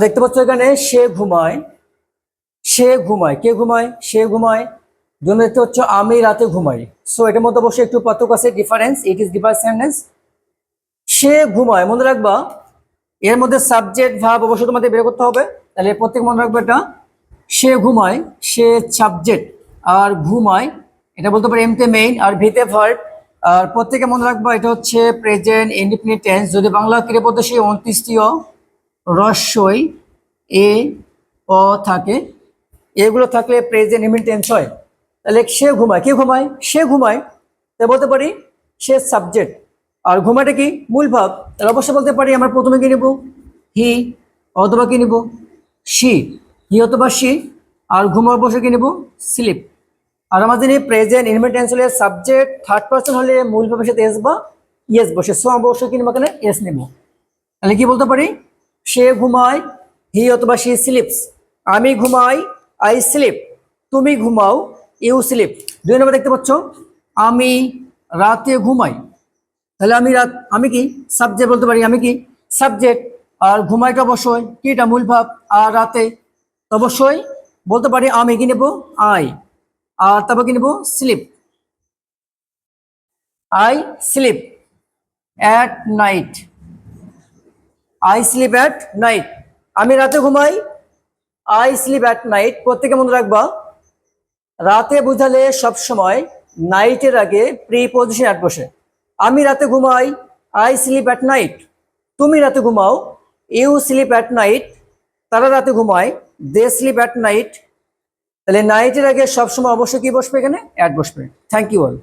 দেখতে পাচ্ছ এখানে সে ঘুমায়, সে ঘুমায়, কে ঘুমায়? সে ঘুমায়। জন্য দেখতে হচ্ছে আমি রাতে ঘুমাই। সো এটার মধ্যে অবশ্যই একটু পার্থক্য আছে, difference. It is different sentence. সে ঘুমায়, মনে রাখবা এর মধ্যে সাবজেক্ট ভার্ব অবশ্যই তোমাদের বের করতে হবে। তাহলে প্রত্যেক মনে রাখবে এটা, সে ঘুমায়, সে সাবজেক্ট, আর ঘুমায় এটা বলতে পারি এমতে মেইন, আর ভিতে ভার্ব। আর প্রত্যেকে মনে রাখবা এটা হচ্ছে প্রেজেন্ট ইনডিফিনিট টেন্স। যদি বাংলা ক্রিয়াপদ সেই 29টিও রস্যই এ অ থাকে, এগুলো থাকলে প্রেজেন্ট ইনডিফিনিট টেন্স হয়। তাহলে সে ঘুমায়, কে ঘুমায়? সে ঘুমায়। তাই বলতে পারি সে সাবজেক্ট, আর ঘুমাটা কি? মূল ভাব। তাহলে অবশ্যই বলতে পারি আমরা প্রথমে কি নেব? হি, অথবা কি নিব? শি। হি অথবা শি। আর ঘুমা অবশ্যই কি নেব? স্লিপ। আর আমাদের এই প্রেজেন্ট ইনডিফিনিট টেন্স হলে সাবজেক্ট থার্ড পারসন হলে মূল ভাবের সাথে এস বা ইয়েস বসে। সো আমরা অবশ্যই কি নেব? এখানে এস নেব। তাহলে কি বলতে পারি? সে ঘুমায়, হি অথবা শি স্লিপস। আমি ঘুমাই, আই স্লিপ। তুমি ঘুমাও, ইউ স্লিপ। 2 নম্বর দেখতে পাচ্ছ, আমি রাতে ঘুমাই। তাহলে আমি কি? সাবজেক্ট বলতে পারি, আমি কি? সাবজেক্ট। আর ঘুমাইটা অবশ্যই কি? এটা মূল ভাব। আর রাতে অবশ্যই বলতে পারি আমি কি নেব? আই। আর তারপর কি নেব? Sleep. I sleep at night. I sleep at night. আমি রাতে ঘুমাই, আই স্লিপ অ্যাট নাইট। প্রত্যেকে মনে রাখবা রাতে বুঝালে সবসময় নাইটের আগে প্রিপজিশন অ্যাড বসে। আমি রাতে ঘুমাই, আই স্লিপ অ্যাট নাইট। তুমি রাতে ঘুমাও, ইউ স্লিপ অ্যাট নাইট। তারা রাতে ঘুমায়, দে স্লিপ অ্যাট নাইট। তাহলে নাইটের আগে সবসময় অবশ্যই কি বসবে? এখানে অ্যাড বসবে। Thank you all.